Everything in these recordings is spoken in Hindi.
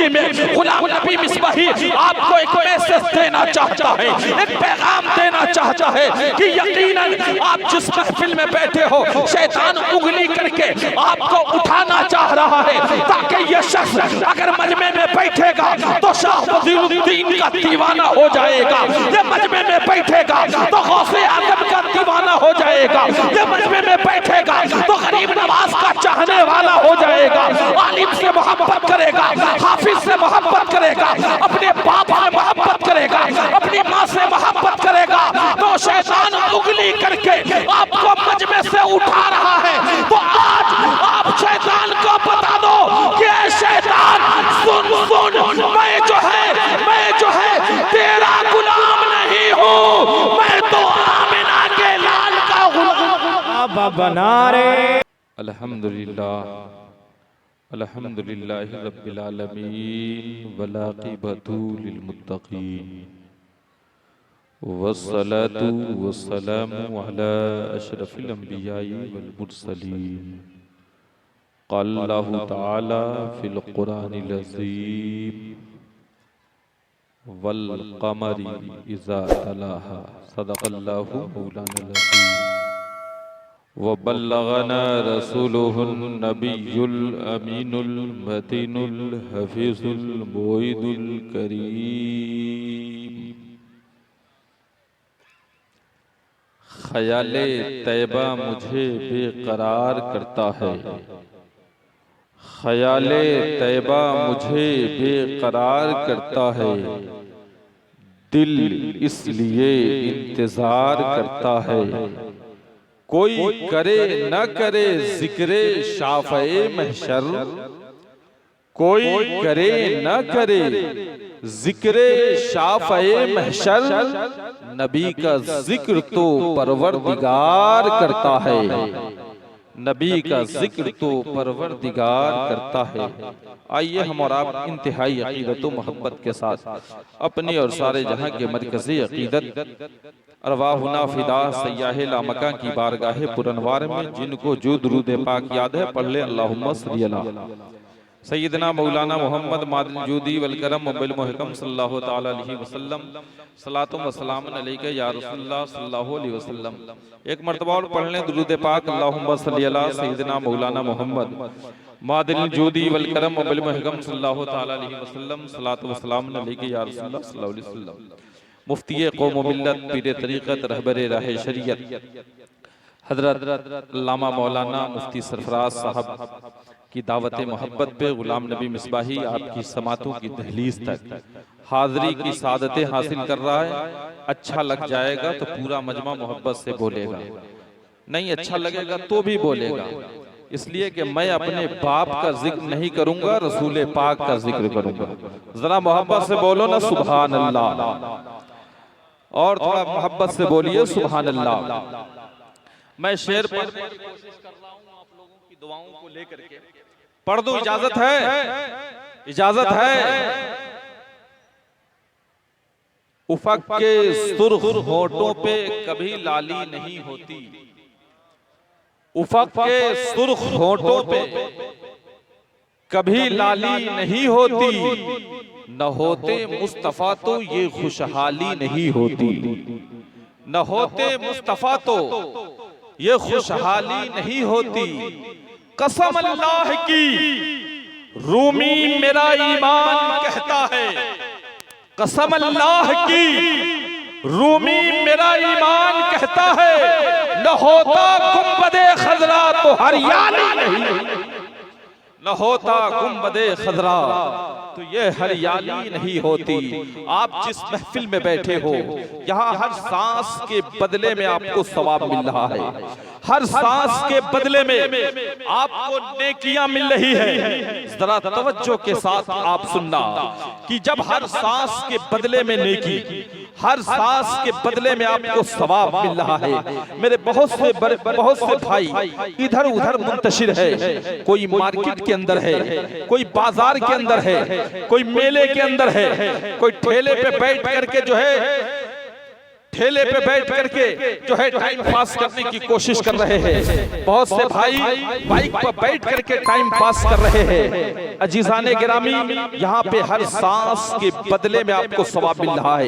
में गुलाम नबी मिसबाही आपको एक मैसेज देना चाहता है, एक पैगाम देना चाहता है कि यकीनन आप जिस महफिल में बैठे हो शैतान उंगली करके आपको उठाना चाह रहा है, ताकि यह शख्स अगर मजमे में बैठेगा तो शाह वजीरुद्दीन का दीवाना हो जाएगा, ये मजमे में बैठेगा तो गौसे आजम का दीवाना हो जाएगा, ये मजमे में बैठेगा तो गरीब नवाज का चाहने वाला हो जाएगा, आलिम से मोहब्बत करेगा, हाफिज से मोहब्बत करेगा, अपने बाप से मोहब्बत करेगा, अपनी माँ से मोहब्बत करेगा, तो शैतान उंगली करके आपको मजमे से उठा रहा है। तो आज आप शैतान को बता दो कि शैतान सुन सुन, मैं जो है तेरा गुलाम नहीं हूँ, मैं तो आमिना के लाल का गुलाम बना रे। अल्हम्दुलिल्लाह अल्हम्दुलिल्लाहि रब्बिल आलमीन वलाक़िबतु लिल मुत्तक़ीन वस्सलातु वस्सलामु अला अशरफिल अंबियाई वल मुरसलीन। क़ाला अल्लाहु तआला फ़िल क़ुरानिल अज़ीम वल क़मरि इज़ा तलाहा सदक़ल्लाहु मौलाना अज़ीम व बल्लगना रसूलुहुन नबियुल अमीनुल मतीनुल हफीजुल मुईदुल करीम। ख़याले तैबा मुझे बेकरार करता है, ख़याले तैबा मुझे बेकरार करता है, दिल इसलिए इंतज़ार करता है। कोई करे न करे जिक्रे शाफ़ए महशर, कोई करे न करे जिक्रे शाफ़ए महशर, नबी का जिक्र तो परवरदिगार करता है, नबी का जिक्र तो परवरदिगार करता है। आइए हम और आप इंतहाई अकीदत व मोहब्बत के साथ अपनी और सारे जहां के मरकज़ी अकीदत अरवाहुना फिदा सय्याहे लामका की बारगाहे पुरनवार में जिनको जो दुरूद पाक याद है पढ़ ले अल्लाहुम्मा सल्ली अला सय्यदना मौलाना मोहम्मद मादिल जूदी वल करम बिल मुहकम सल्लल्लाहु तआला अलैहि वसल्लम सलातु व सलाम अलैका या रसूलल्लाह सल्लल्लाहु अलैहि वसल्लम। एक मर्तबा और पढ़ लें दुरूद पाक अल्लाहुम्मा सल्ली अला सय्यदना मौलाना मोहम्मद मादिल जूदी वल करम बिल मुहकम सल्लल्लाहु तआला अलैहि वसल्लम सलातु व सलाम अलैका या रसूलल्लाह सल्लल्लाहु अलैहि वसल्लम। मुफ्ती कौम व मिल्लत पीर तरीक़त रहबर राह शरीयत हज़रत अल्लामा मौलाना मुफ्ती सरफराज साहब की दावत मोहब्बत पे गुलाम नबी मिसबाही आपकी समातों की दहलीज तक हाज़री की सादतें हासिल कर रहा है। अच्छा लग जाएगा तो पूरा मजमा मोहब्बत से बोलेगा, नहीं अच्छा लगेगा तो भी बोलेगा, इसलिए कि मैं अपने बाप का जिक्र नहीं करूंगा, रसूल पाक का जिक्र करूंगा। जरा मोहब्बत से बोलो ना सुभान अल्लाह, और थोड़ा मोहब्बत से बोलिए सुभान अल्लाह। मैं शेर पढ़ने की कोशिश कर रहा हूँ आप लोगों की दुआओं को लेकर के, पढ़ दो, इजाजत है, इजाजत है। उफक के सुर्ख होठों पे कभी लाली नहीं होती, उफक के सुर्ख होठों पे कभी लाली नहीं होती, न होते मुस्तफा तो ये खुशहाली नहीं होती, न होते मुस्तफा तो ये खुशहाली नहीं होती। कसम अल्लाह की रूमी मेरा ईमान कहता है, कसम अल्लाह की रूमी मेरा ईमान कहता है, न होता गुंबदे खजरा तो हरियाली नहीं, न होता गुंबदे खजरा तो ये हरियाली नहीं होती। आप जिस महफिल में बैठे हो यहाँ हर सांस के बदले में आपको सवाब मिल रहा है, हर सांस के बदले में आपको नेकियां मिल रही है। जरा तवज्जो के साथ आप सुनना कि जब हर सांस के बदले में नेकी, हर सांस के बदले में आपको सवाब मिल रहा है। मेरे बहुत से भाई इधर उधर मुंतशिर है, कोई मार्केट के अंदर है, कोई बाजार के अंदर है, कोई मेले के अंदर है, कोई ठेले पे बैठ करके जो है ठेले पे बैठ करके जो है टाइम पास करने की कोशिश कर रहे हैं। बहुत से भाई बाइक पर बैठ करके टाइम पास कर रहे हैं। अजीजाने गिरामी, यहाँ पे हर सांस के बदले में आपको सवाब मिल रहा है,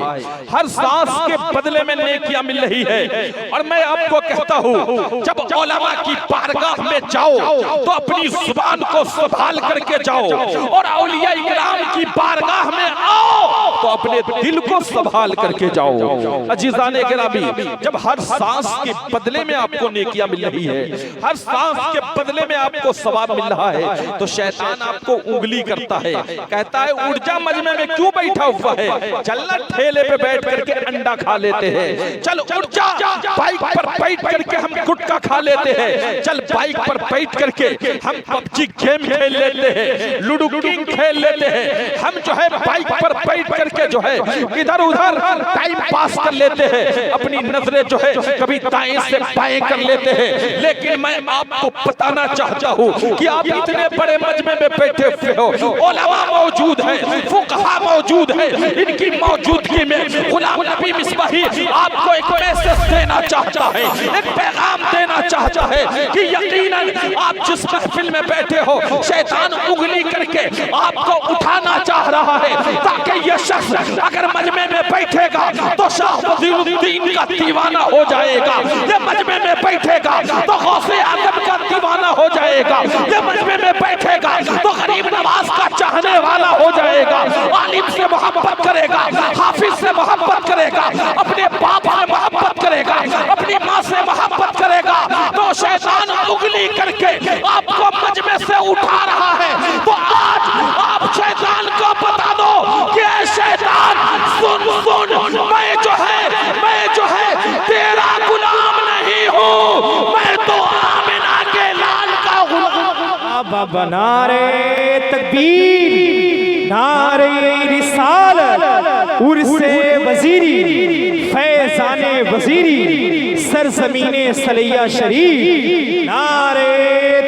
हर सांस के बदले में नेकियां मिल रही है। और मैं आपको कहता हूँ, जब उलमा की बारगाह में जाओ तो अपनी जुबान को संभाल करके जाओ, और औलिया इकराम की बारगाह में आओ तो अपने दिल को संभाल करके जाओ। अजीजाने गिरामी, जब हर सांस के बदले में आपको नेकियां मिल रही है, हर सांस के बदले में आपको सवाब मिल रहा है, तो शैतान आपको उंगली करता है, कहता है उठ जा, मजमे में क्यों बैठा हुआ है, चलना ठेले पे बैठ करके अंडा खा लेते हैं, चल उठ जा, बाइक पर बैठ करके हम गुटखा खा लेते हैं, चल बाइक पर बैठ करके हम पबजी गेम खेल लेते हैं, लूडो किंग खेल लेते हैं, हम जो है बाइक पर बैठ करके जो है इधर उधर टाइम पास कर लेते हैं, अपनी नजरें जो है कभी दाएं से बाएं कर लेते हैं। लेकिन मैं आपको बताना चाहता हूँ कि आप इतने बड़े मजमे में बैठे हुए हो, उलमा मौजूद है, फुकहा मौजूद है, इनकी मौजूदगी में गुलाम नबी मिसबाही आपको एक मैसेज देना चाहता है, एक पैगाम देना चाहता है कि यकीनन आप जिस महफिल में बैठे हो, शैतान उंगली करके आपको उठाना चाह रहा है, ताकि यह शख्स अगर मजमे में बैठेगा तो शाह वजीरुद्दीन का दीवाना हो जाएगा, ये मजमे में बैठेगा तो गौसे आजम का दीवाना हो जाएगा, ये मजमे में बैठेगा तो गरीब नवाज का चाहने वाला हो जाएगा, आलिम से मोहब्बत करेगा, हाफिज से मोहब्बत करेगा, अपने बाप से मोहब्बत करेगा, अपनी माँ से मोहब्बत करेगा, तो शैतान उंगली करके आपको मजमे से उठा रहा है। तो आज आप शैतान को बता दो कि शैतान सुन सुन, मैं जो है तेरा गुलाम नहीं हूँ, मैं तो आमिना के लाल का गुलाम। बाबा नारे तकबीर, नारे रिसालत, उर्से वजीरी, फैजाने वजीरी, सरजमीने सलैया शरीफ, नारे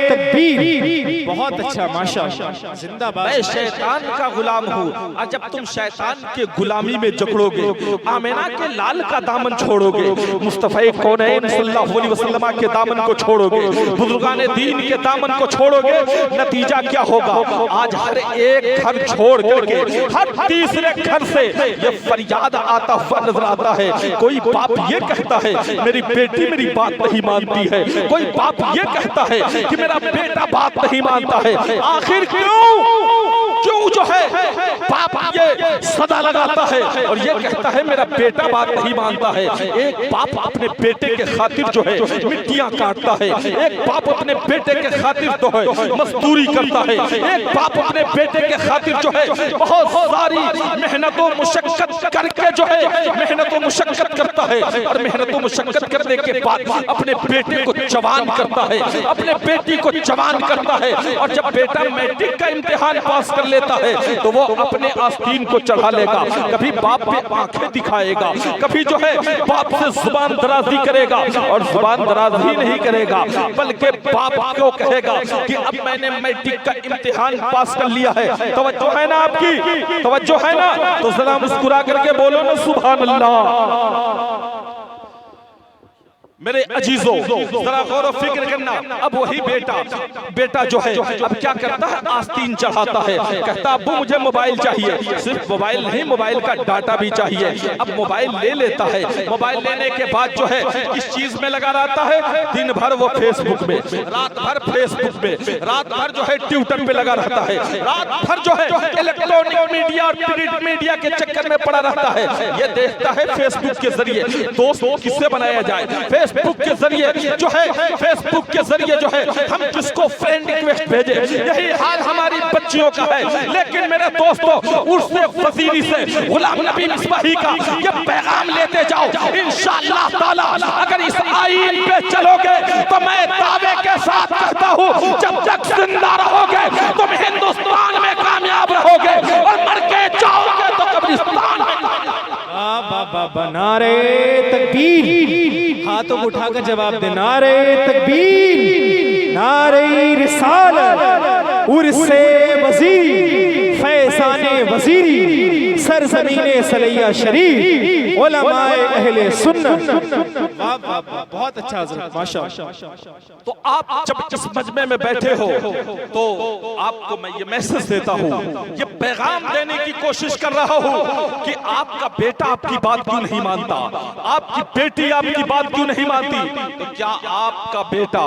तकबीर। बहुत अच्छा, माशाअल्लाह, जिंदाबाद। मैं शैतान का गुलाम हूँ, और जब तुम शैतान के गुलामी में जकड़ोगे, आमिना के लाल का दामन छोड़ोगे, मुस्तफ़ा कौनैन सल्लल्लाहु अलैहि वसल्लम के दामन को छोड़ोगे, बुजुर्गाने दीन के दामन को छोड़ोगे, नतीजा क्या होगा? आज हर एक घर छोड़ करके हर तीसरे घर से ये फरियाद आता हुआ नजर आता है। कोई बाप ये कहता है मेरी बेटी मेरी बात नहीं मानती है, कोई बाप ये कहता है कि मेरा बेटा बात नहीं मानता है। आखिर क्यों जो है बाप ये सदा लगाता है और ये कहता है मेरा बेटा बात नहीं मानता है। एक बाप अपने बेटे के खातिर जो है मिट्टियां काटता है, एक बाप अपने बेटे के खातिर तो है मजदूरी करता है, एक बाप अपने बेटे के खातिर जो है बहुत सारी मेहनत और मुशक्कत करके जो है मेहनत और मुशक्कत करता है, और मेहनत और मुशक्कत करने के बाद अपने बेटे को जवान करता है, अपने बेटी को जवान करता है। और जब बेटा मैट्रिक का इम्तिहान पास कर लेता है तो वो अपने आस्तीन को चढ़ा लेगा, कभी बाप पे आंखें दिखाएगा, कभी जो है बाप से जुबान दराजी करेगा, और जुबान दराजी नहीं करेगा बल्कि बाप को कहेगा कि अब मैंने मैट्रिक का इम्तिहान पास कर लिया है। तवज्जो है ना आपकी? तवज्जो है ना? तो जरा मुस्कुरा करके बोलो ना सुभान अल्लाह। मेरे अजीजों जरा गौर और फिक्र करना। अब वही बेटा जो है अब क्या करता है? आस्तीन चढ़ाता है, कहता अब्बू मुझे मोबाइल चाहिए। सिर्फ मोबाइल नहीं, मोबाइल का डाटा भी चाहिए। अब मोबाइल ले लेता है, मोबाइल लेने के बाद जो है इस चीज में लगा रहता है, दिन भर वो फेसबुक में, रात भर फेसबुक में, रात भर जो है ट्विटर पे लगा रहता है, रात भर जो है इलेक्ट्रॉनिक मीडिया और प्रिंट मीडिया के चक्कर में पड़ा रहता है। ये देखता है फेसबुक के जरिए दोस्त किससे बनाया जाए, फेसबुक के जरिए जो है, फेसबुक के जरिए जो है हम किसको फ्रेंड रिक्वेस्ट भेजे। यही हाल हमारी बच्चियों का है। लेकिन मेरे दोस्तों उससे वजीरी से गुलाम नबी मिसबाही का ये पैगाम लेते जाओ। इंशाअल्लाह ताला अगर इस आईन पे चलोगे तो मैं दावे के साथ कहता हूँ जब तक जिंदा रहोगे तुम हिंदुस्तान में कामयाब रहोगे, और मर के जाओगे तो कब्रिस्तान में। बाबा नारे तकबीर, हाथों को उठाकर जवाब दे। नारे तकबीर, नारे रिसालत, उर्से वजीर, फैज साने वजीरी सरजमीने सलैया शरीफ उलमाए अहले सुन्नत। वाह वाह वाह, बहुत अच्छा हज़रत, माशाअल्लाह। तो आप जब इस मजमे में बैठे हो तो आपको मैं ये मैसेज देता हूँ, ये पैगाम देने की कोशिश कर रहा हूँ कि आपका बेटा आपकी बात क्यों नहीं मानता, आपकी बेटी आपकी बात क्यों नहीं मानती। तो क्या आपका बेटा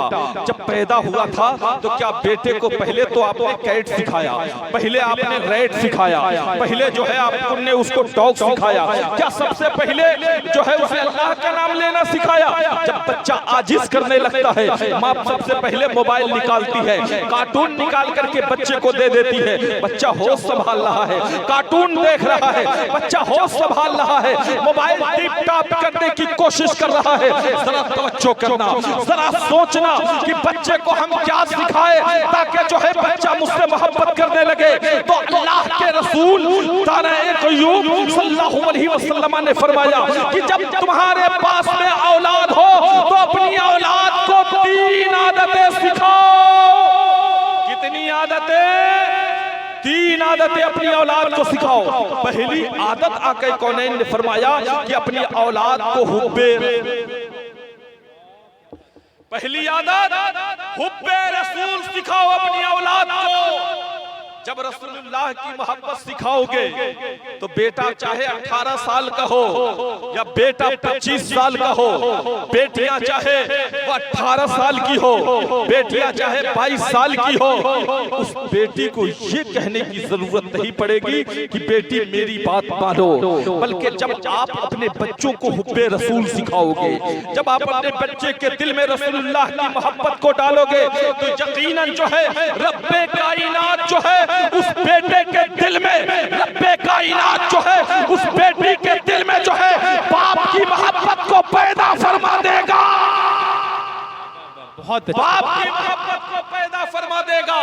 जब पैदा हुआ था तो क्या बेटे को पहले तो आपने कैट सिखाया, पहले आपने रैट सिखाया, पहले जो है आपने उसको डॉग सिखाया, क्या सबसे पहले जो है उसे अल्लाह का नाम लेना सिखाया। जब बच्चा आजिज करने लगता है माँ सबसे पहले मोबाइल निकालती है, कार्टून निकाल करके बच्चे को दे देती है, बच्चा होश संभाल रहा है, कार्टून देख रहा है, बच्चा होश संभाल रहा है, मोबाइल टिप टॉप करने की कोशिश कर रहा है। जरा तवज्जो करना, जरा सोचना कि बच्चे को हम क्या सिखाए ताकि जो है बच्चा मुझसे मोहब्बत करने लगे। तो अल्लाह के रसूल सल्लल्लाहु अलैहि वसल्लम ने फरमाया कि जब तुम्हारे पास में औलाद हो तो अपनी औलाद को 3 आदतें सिखाओ। कितनी आदतें? 3 आदतें अपनी औलाद को सिखाओ। पहली आदत आका कौनैन ने फरमाया कि अपनी औलाद को पहली आदत हुब्बे रसूल सिखाओ अपनी औलाद को। जब रसूलुल्लाह की मोहब्बत सिखाओगे तो बेटा चाहे 18 साल का हो या बेटा 25 साल का हो, बेटियां चाहे वो 18 साल की हो, बेटियां चाहे 22 साल की हो, उस बेटी को ये कहने की जरूरत नहीं पड़ेगी कि बेटी मेरी बात मानो, बल्कि जब आप अपने बच्चों को हुब्बे रसूल सिखाओगे, जब आप अपने बच्चे के दिल में रसूलुल्लाह की मोहब्बत को डालोगे तो यकीनन जो है रब्बे कायनात जो है उस बेटे के दिल में, रब्बे कायनात जो है उस बेटी के दिल में जो है बाप की मोहब्बत को पैदा फरमा देगा। बहुत बाप की मोहब्बत को पैदा फरमा देगा।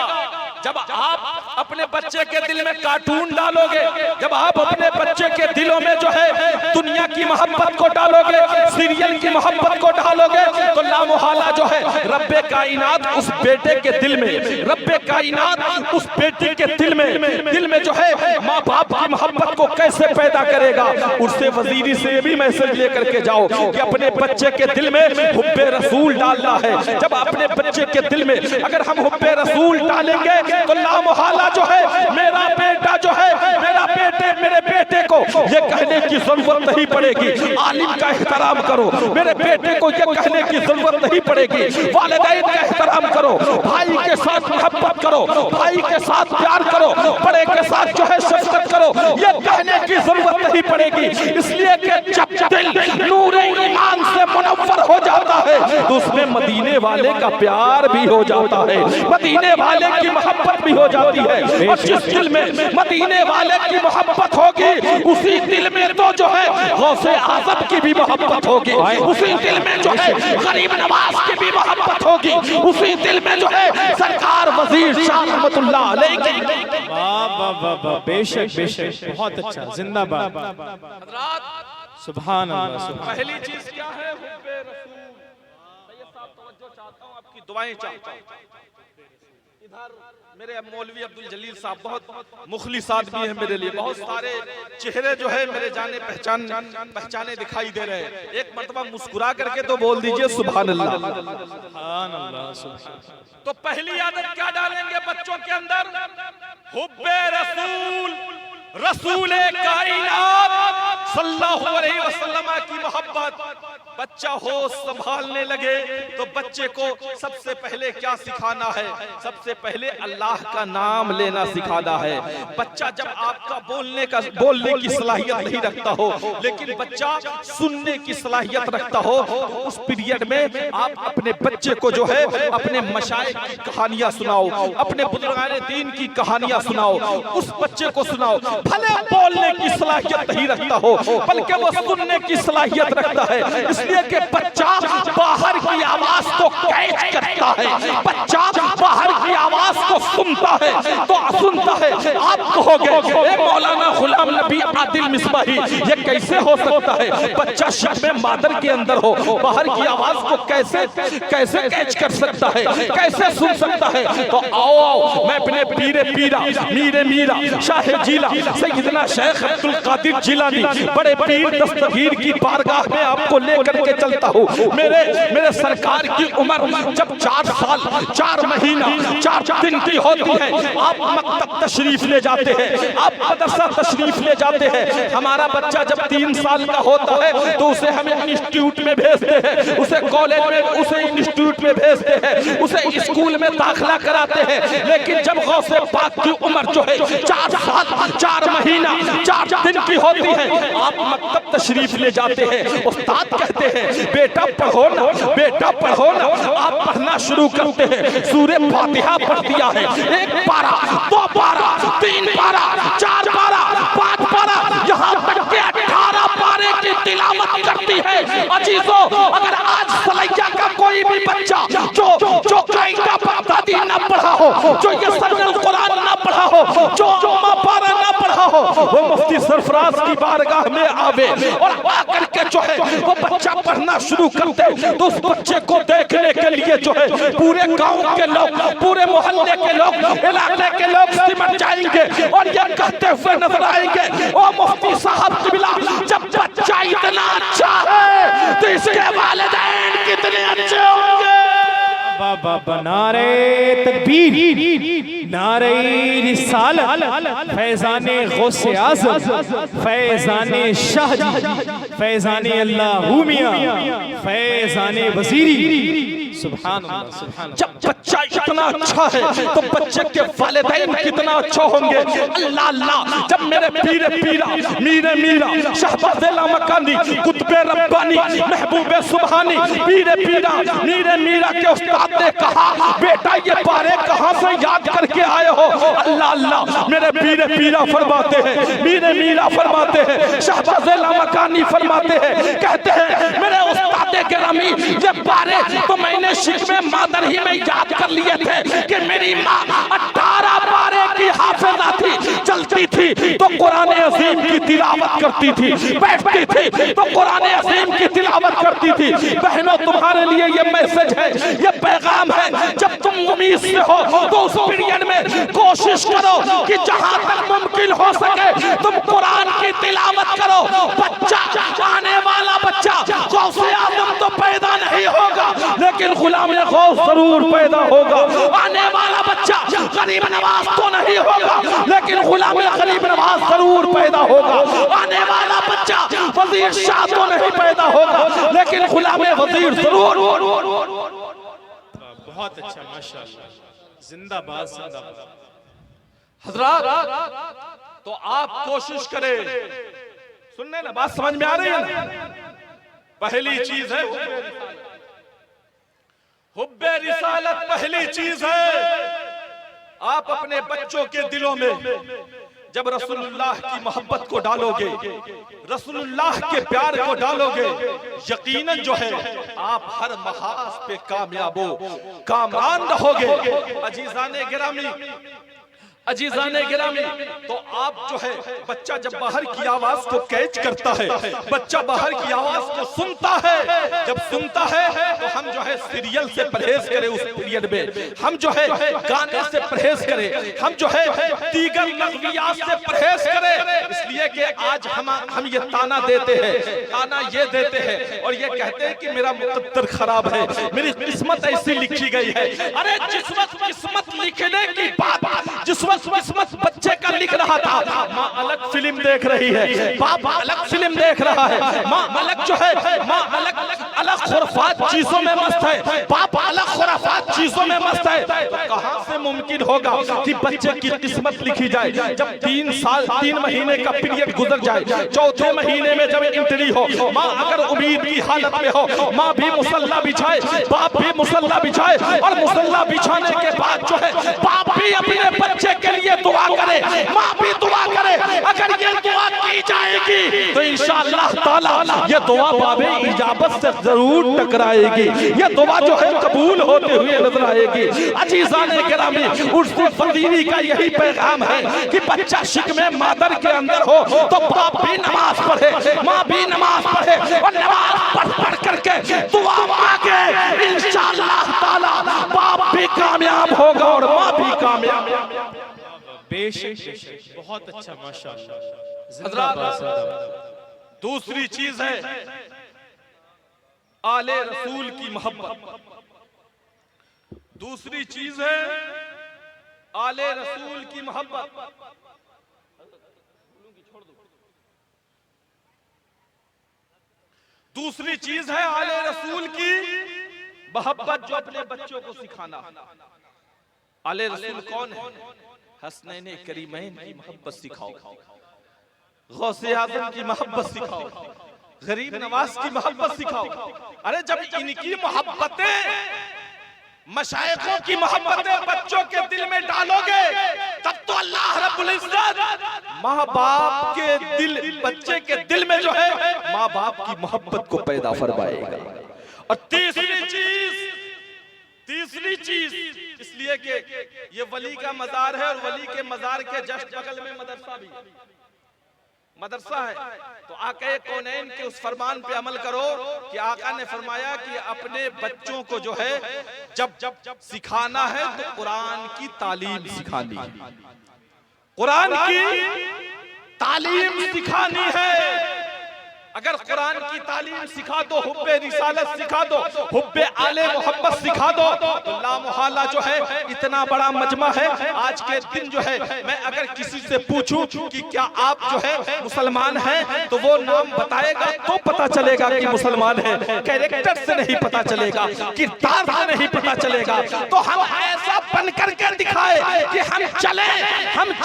जब आप अपने बच्चे के दिल में कार्टून डालोगे, जब आप अपने बच्चे के दिलों में जो है दुनिया की मोहब्बत को डालोगे, सीरियल की मोहब्बत को डालोगे, तो लामुहाला जो है रब्बे कायनात उस बेटे के दिल में, रब्बे कायनात उस बेटी के दिल में जो है माँ बाप की मोहब्बत को कैसे पैदा करेगा। उससे वजीरी से भी मैसेज लेकर के जाओ कि अपने बच्चे के दिल में हुब्बे रसूल डालना है। जब अपने बच्चे के दिल में अगर हम हुब्बे रसूल डालेंगे तो लामुहाला जो है मेरा बेटा जो है मेरे बेटे को ये कहने की जरूरत नहीं पड़ेगी आलिम का एहतराम करो, मेरे बेटे को ये कहने की जरूरत नहीं पड़ेगी वालिदैन का एहतराम करो, भाई के साथ मोहब्बत करो, भाई के साथ प्यार करो, बड़े के साथ जो है शफकत करो, ये कहने की जरूरत नहीं पड़ेगी। इसलिए कि जब दिल नूरे ईमान से मुनव्वर हो जाता है तो उसमें मदीने वाले का प्यार भी हो जाता है, मदीने वाले की मोहब्बत भी हो जाती है। और जिस दिल में मदीने वाले की मोहब्बत होगी उसी दिल में तो जो है गौसे आज़म की भी मोहब्बत होगी, उसी दिल में जो है गरीब नवाज की भी मोहब्बत होगी, उसी दिल में जो है सरकार वजीर शाह रहमतुल्लाह अलैह की। वाह वाह वाह वाह, बेशक बेशक, बहुत अच्छा, जिंदाबाद। सुभान अल्लाह। पहली चीज क्या है? हुब्बे रसूल। सैयद साहब तवज्जो चाहता हूं, आपकी दुआएं चाहता हूं। इधर मेरे मौलवी अब्दुल जलील साहब बहुत मुखलिस आदमी है मेरे लिए, बहुत सारे चेहरे जो है मेरे जाने पहचाने दिखाई दे रहे हैं। एक मर्तबा मुस्कुरा करके तो बोल दीजिए सुभान अल्लाह। सुभान अल्लाह। तो पहली आदत क्या डालेंगे बच्चों के अंदर? हुब्बे रसूल, रसूल कायनात सल्लल्लाहु अलैहि वसल्लम की मोहब्बत। बच्चा होश संभालने लगे तो बच्चे को सबसे पहले क्या सिखाना है? सबसे पहले अल्लाह का नाम लेना सिखाना है। बच्चा जब आपका बोलने की सलाहियत नहीं रखता हो लेकिन बच्चा सुनने की सलाहियत रखता हो तो उस पीरियड में आप अपने बच्चे को जो है अपने मशाइख की कहानियां सुनाओ, अपने बुजुर्गाने दीन की कहानियां सुनाओ, उस बच्चे को सुनाओ। भले बोलने की सलाहियत नहीं रखता हो बल्कि वो सुनने की सलाहियत रखता है, इसलिए कि बच्चा बाहर की आवाज को कैच करता है, बच्चा बाहर की आवाज को सुनता है आप कहोगे मौलाना गुलाम नबी आदिल मिसबाही ये कैसे हो सकता है? बच्चा शब में मादर के अंदर हो, बाहर की आवाज को कैसे कैच कर सकता है, कैसे सुन सकता है? तो आओ मैं अपने पीरे पीरा मीरे मीरा शाह जिला सैयदना शेख अब्दुल कादिर जिलानी बड़े पीर दस्तगीर की बारगाह में आपको लेकर के चलता हूँ। मेरे सरकार की उम्र जब 4 साल 4 महीना 4 दिन की होती है, आप मकतब तशरीफ ले जाते हैं, आप मदरसा तशरीफ ले जाते हैं। हमारा बच्चा जब 3 साल का होता है तो उसे हम इंस्टीट्यूट में भेजते हैं, उसे कॉलेज में, उसे इंस्टीट्यूट में भेजते हैं, उसे स्कूल में दाखिला कराते हैं। लेकिन जब गौसे पाक की उम्र जो है 4 साल 4 महीना 4 दिन की होती है, आप मकतब तशरीफ ले जाते हैं। उस्ताद कहते हैं बेटा पढ़ो ना, बेटा पढ़ो ना। आप पढ़ना शुरू करते हैं, सूरे फातिहा पढ़ दिया है, 1 पारा 2 पारा 3 पारा 4 पारा 5 पारा यहाँ तक के 18 पारे की तिलावत करती है। अजीजों, अगर आज सलैया का कोई भी बच्चा जो कायदा बगदादी ना पढ़ा हो, जो ये सरल कुरान ना पढ़ा हो, जो अम्मा पारा ना पढ़ा हो, वो मुफ्ती सरफराज की बारगाह में आवे और आकर के जो है वो बच्चा पढ़ना शुरू करते तो उस बच्चे को देखने के लिए जो है पूरे गांव के लोग, पूरे मोहल्ले के लोग, इलाके के लोग सिमट जाएंगे और ये कहते हुए नजर आएंगे, ओ मुफ्ती साहब किबला, जब बच्चा इतना अच्छा है तो इसके वालिदैन कितने अच्छे होंगे। बाबा नारे तकबीर, नारे रिसालत, फैज़ाने गौसे आज़म, फैज़ाने शाह, फैज़ाने अल्लाहू मियां, फैज़ाने वज़ीरी। सुभान अल्लाह, सुभान अल्लाह। जब बच्चा इतना अच्छा है तो बच्चे के वालिदैन कितना अच्छा होंगे। अल्लाह अल्लाह, जब मेरे पीरे पीरा मीरे मीरा शहबाज़ लामकानी कुतुबे रब्बानी महबूबे सुबहानी पीरे पीरा मीरे मीरा के उस्ताद ने कहा बेटा ये बारे कहाँ से याद करके आए हो? अल्लाह अल्लाह, मेरे पीरे पीरा फरमाते हैं, मीरे मीरा फरमाते हैं, शहबाज़ लामकानी फरमाते हैं, कहते हैं मेरे उस्ताद गिरामी ये बारे तो मैंने शिकवे मादर ही में याद कर लिए थे कि मेरी माँ 18 पारे की हाफिजा थी, चलती थी तो कुरान अज़ीम की तिलावत करती थी, बैठती थी तो कुरान अज़ीम की तिलावत करती थी। बहनों, तुम्हारे लिए ये मैसेज है, ये पैगाम है, जब तुम उम्मीद से हो तो उस पीरियड में कोशिश करो कि जहां तक मुमकिन हो सके तुम कुरान की तिलावत करो। बच्चा, आने वाला बच्चा गौसे आज़म तो पैदा नहीं होगा लेकिन गुलाम गौस जरूर पैदा होगा। आने वाला बच्चा गरीब नवाज तो नहीं होगा लेकिन गुलाम गरीब नवाज जरूर पैदा होगा। आने वाला बच्चा वजीर शाह तो नहीं पैदा होगा लेकिन गुलाम वजीर जरूर। बहुत अच्छा, माशाअल्लाह, जिंदाबाद जिंदाबाद। हजरात, तो आप कोशिश करें, सुनने ना, बात समझ में आ रही है? पहली चीज है हुब्बे रिसालत, पहली चीज है आप अपने बच्चों के दिलों में जब रसूलुल्लाह की मोहब्बत को डालोगे, रसूलुल्लाह के प्यार को डालोगे, यकीनन जो है आप हर महाज पे कामयाबो कामरान रहोगे। अजीजाने गिरामी, अजीजाने गिरामी, तो आप जो है बच्चा जब बाहर की आवाज को कैच करता है, बच्चा बाहर की आवाज को सुनता है, जब सुनता है तो हम जो है सीरियल से परहेज करें, उस पीरियड में हम जो है गाने से परहेज करें, हम जो है दीगर लग़वियात से परहेज करें। इसलिए कि आज हम ये ताना देते हैं, ताना ये देते हैं और ये कहते हैं कि मेरा मुक़द्दर खराब है, मेरी किस्मत ऐसी लिखी गई है। अरे जिस वक्त किस्मत लिखने की बात, जिस किस्मत बच्चे का लिख रहा था, माँ अलग फिल्म देख रही है, बाप अलग फिल्म देख रहा है, माँ अलग जो है माँ अलग अलग खुराफात चीजों में मस्त है, बाप अलग खुराफात चीजों में मस्त है। तो कहां से मुमकिन होगा कि बच्चे की किस्मत लिखी जाए? जब 3 साल 3 महीने का पीरियड गुजर जाए, चौथे महीने में जब एंट्री हो, माँ अगर उम्मीद की हालत में हो, माँ भी मुसल्ला बिछाए, बाप भी मुसल्ला बिछाए और मुसल्ला बिछाने के बाद जो है बाप भी अपने बच्चे के लिए दुआ करे, माँ भी दुआ करे। अगर ये दुआ की जाएगी आएगी तो इंशाअल्लाह ताला ये दुआ बाबे इजाबत से जरूर टकराएगी, ये दुआ जो है कबूल होते हुए नजर आएगी। अजीज़ाने गिरामी, उर्स फदीनी का यही पैगाम है कि बच्चा शिकमे मादर के अंदर हो तो बाप भी नमाज पढ़े, माँ भी नमाज पढ़े और नमाज पढ़ करके दुआ मांगे, इंशाअल्लाह ताला बाप भी कामयाब होगा और माँ भी कामयाब। बेशक बहुत अच्छा, माशाअल्लाह। हज़रात, दूसरी चीज है आले रसूल की मोहब्बत। दूसरी चीज है आले रसूल की मोहब्बत। दूसरी चीज है आले रसूल की मोहब्बत, जो अपने बच्चों को सिखाना। आले रसूल कौन है? हसनैन करीमैन की मोहब्बत सिखाओ, गौसे आज़म की मोहब्बत सिखाओ, गरीब नवाज की मोहब्बत सिखाओ। अरे जब इनकी मोहब्बतें, मशाइखों की मोहब्बतें बच्चों के दिल में डालोगे तब तो अल्लाह रब्बुल इज्जत माँ बाप के दिल, बच्चे के दिल में जो है माँ बाप की मोहब्बत को पैदा फरमाएगा। और तीसरी चीज इसलिए कि ये वली का मजार है और वली के मजार के जस्ट बगल में मदरसा भी है, मदरसा है। तो आका कौनैन के उस फरमान पे अमल करो कि आका ने फरमाया कि अपने बच्चों को जो है जब सिखाना है तो कुरान की तालीम सिखानी है, कुरान की तालीम सिखानी है। अगर कुरान की तालीम सिखा दो, हुब्बे रिसालत सिखा दो, हुब्बे आले मोहब्बत सिखा दो, तो लामुहाला जो है इतना बड़ा मजमा है। आज के दिन जो है मैं अगर किसी से पूछूं कि क्या आप जो है मुसलमान हैं, तो वो नाम बताएगा तो पता चलेगा कि मुसलमान है, कैरेक्टर से नहीं पता चलेगा, किरदार से नहीं पता चलेगा। तो हम ऐसा बन करके दिखाए कि हम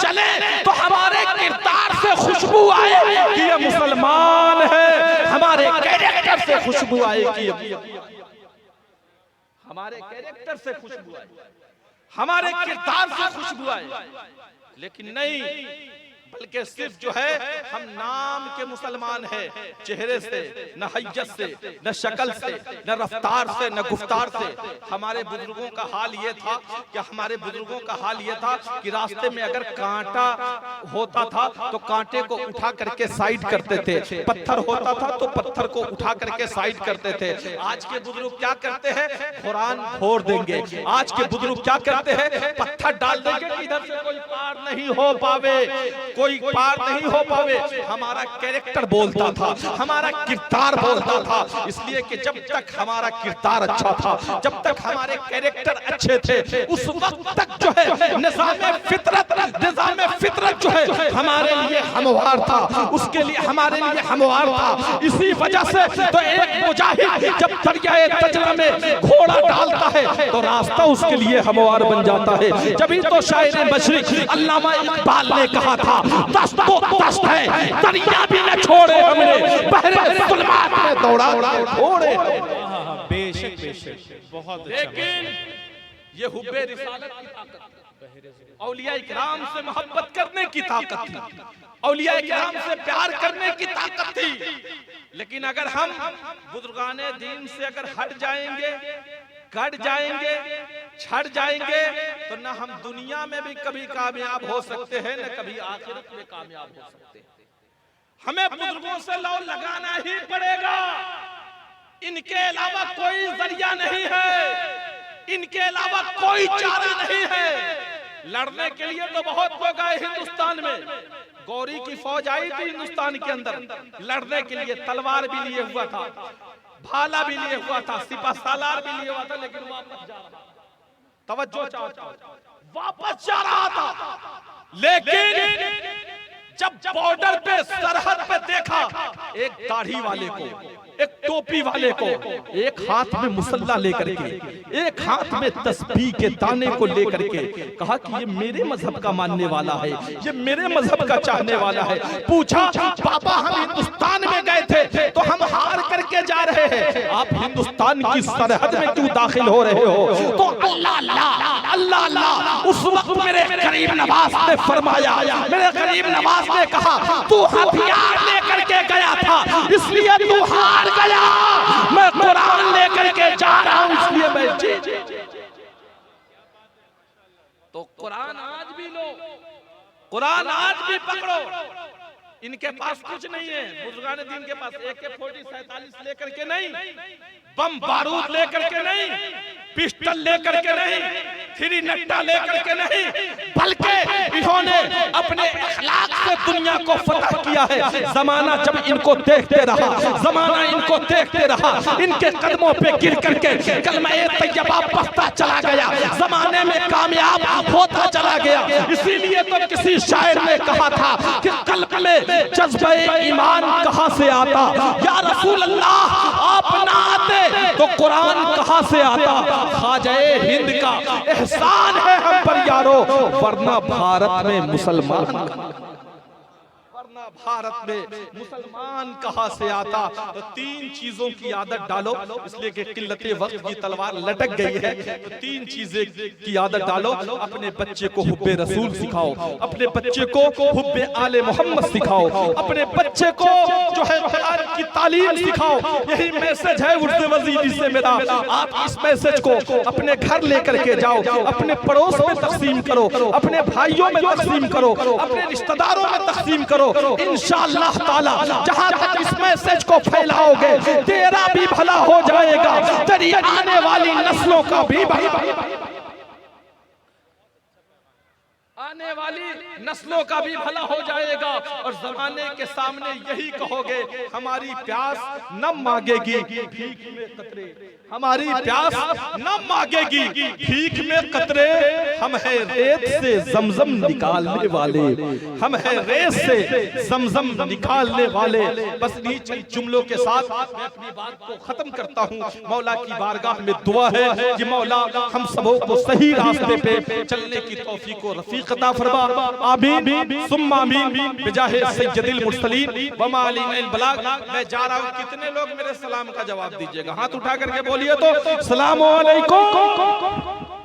चले तो हमारे किरदार से खुशबू आए कि ये मुसलमान है, हमारे कैरेक्टर से खुशबू आएगी, हमारे कैरेक्टर से खुशबू आए, हमारे किरदार से खुशबू आए। लेकिन नहीं, बल्कि सिर्फ जो है हम नाम के मुसलमान हैं, चेहरे से, न हैयत से, न शक्ल से, न रफ्तार से, न गुफ्तार से। हमारे बुजुर्गों का हाल ये था कि हमारे बुजुर्गों का हाल ये था कि रास्ते में अगर कांटा होता था तो कांटे को उठा करके साइड करते थे, पत्थर होता था तो पत्थर को उठा करके साइड करते थे। आज के बुजुर्ग क्या करते हैं? कुरान फोड़ देंगे। आज के बुजुर्ग क्या करते हैं? पत्थर डाल देंगे कि इधर से कोई पार नहीं हो पावे, कोई पार नहीं हो पावे। हमारा कैरेक्टर बोलता था, हमारा किरदार बोलता था। इसलिए कि जब तक हमारा किरदार अच्छा था, जब तक हमारे कैरेक्टर अच्छे थे, उस वक्त तक जो है निज़ाम फितरत जो है हमारे लिए हमवार था, उसके लिए हमारे लिए हमवार था। इसी वजह से तो एक मुजाहिद जब दरियाए तजरा में घोड़ा डालता है तो रास्ता उसके लिए हमवार बन जाता है। जब तो शायर मशरिक अल्लामा इकबाल ने कहा था, दस्त तो दस्त है, दरिया भी न छोड़े हमने, बहरे जुल्मात में दौड़ा छोड़े। बेशक बेशक बहुत अच्छा। लेकिन ये हुब्बे रिसालत की ताकत, औलिया इकराम से मोहब्बत करने की ताकत थी, औलिया इकराम से प्यार करने की ताकत थी। लेकिन अगर हम बुजुर्गाने दीन से अगर हट जाएंगे, कट जाएंगे, छट जाएंगे, तो न हम दुनिया में भी कभी कामयाब हो सकते हैं, न कभी आखिरत में कामयाब हो सकते हैं। हमें बुजुर्गों से लौ लगाना ही पड़ेगा। इनके अलावा कोई जरिया नहीं है, इनके अलावा कोई चारा नहीं है। लड़ने के लिए तो बहुत लोग आए हिंदुस्तान में, गौरी की फौज आई थी हिंदुस्तान के अंदर, लड़ने के लिए तलवार भी लिए हुआ था, भाला भी लिए हुआ था, सिपा सालार भी लिए हुआ था, लेकिन वापस जा रहा था। तवज्जो चाहो, वापस जा रहा था। लेकिन जब बॉर्डर पे, सरहद पे देखा एक दाढ़ी वाले को, एक टोपी वाले को, एक हाथ में मुसल्ला लेकर के, एक हाथ में तस्बीह के दाने को लेकर के, कहा कि ये मेरे मजहब का मानने वाला है, ये मेरे मजहब का चाहने वाला है। पूछा, पापा हम हिंदुस्तान में गए थे तो हम हार करके जा रहे हैं, आप हिंदुस्तान की सरहद में क्यों दाखिल हो रहे हो? तो अल्लाह अल्लाह अल्लाह अल्लाह, उस वक्त मेरे गरीब नवाज ने फरमाया, मेरे गरीब नवाज ने कहा, तू हथियार लेकर इसलिए तू हार गया। मैं कुरान लेकर के जा रहा हूं, इसलिए मैं जी। तो कुरान आज भी लो, कुरान आज भी पकड़ो। इनके पास कुछ नहीं है, बुजुर्गान दीन के पास AK-47 लेकर के नहीं, बम बारूद लेकर के नहीं, पिस्टल लेकर के नहीं, थ्री नट्टा लेकर के नहीं, बल्कि इन्होंने अपने अखलाक से दुनिया को फतह किया है। जमाना जब इनको देखते रहा, जमाना इनको देखते रहा, इनके कदमों पे गिर करके कलमा-ए तैयबा पढ़ता चला गया, जमाने में कामयाब होता चला गया। इसीलिए तो किसी शायर ने कहा था कि कल्ब में जज्बे ईमान कहां से आता, या रसूल अल्लाह आप ना आते तो कुरान कहां से आता। ख्वाजाए हिंद का एहसान है हम पर यारो, वरना भारत में मुसलमान, भारत में मुसलमान कहां से आता। तो तीन चीजों की आदत डालो, इसलिए कि किल्लते वक्त की तलवार लटक गई है। तो तीन चीजें की आदत डालो, अपने बच्चे को हुब्बे रसूल सिखाओ, अपने बच्चे को हुब्बे आले मोहम्मद सिखाओ, अपने बच्चे को जो है कुरान की तालीम सिखाओ। यही मैसेज है उर्दू वजीरी से मेरा। आप इस मैसेज को अपने घर लेकर के जाओ, अपने पड़ोस में तकसीम करो, अपने भाइयों में तकसीम करो, अपने रिश्तेदारों में तकसीम करो। इंशाअल्लाह ताला जहां तक इस मैसेज को फैलाओगे, तेरा भी भला हो जाएगा, तेरी आने वाली नस्लों का भी आने वाली नस्लों का भी भला हो जाएगा। और जमाने के सामने यही कहोगे, हमारी प्यास न मांगेगी भीख में कतरे, हमारी प्यास न मांगेगी भीख में कतरे। हम है रेत से जमजम निकालने वाले, हम है रेत से जमजम निकालने वाले। बस इन्हीं जुमलों के साथ मैं अपनी बात को खत्म करता हूँ। मौला की बारगाह में दुआ है कि मौला हम सबों को सही रास्ते पे चलने की तौफीक और रफीक अता फरमा। आमीन सुम्मा आमीन बिजाहे सय्यदिल मुरसलीन व मा अलैहिल बलाग। मैं जा रहा हूँ, कितने लोग मेरे सलाम का जवाब दीजिएगा? हाथ उठा करके बोलिए तो सलाम अलैकुम।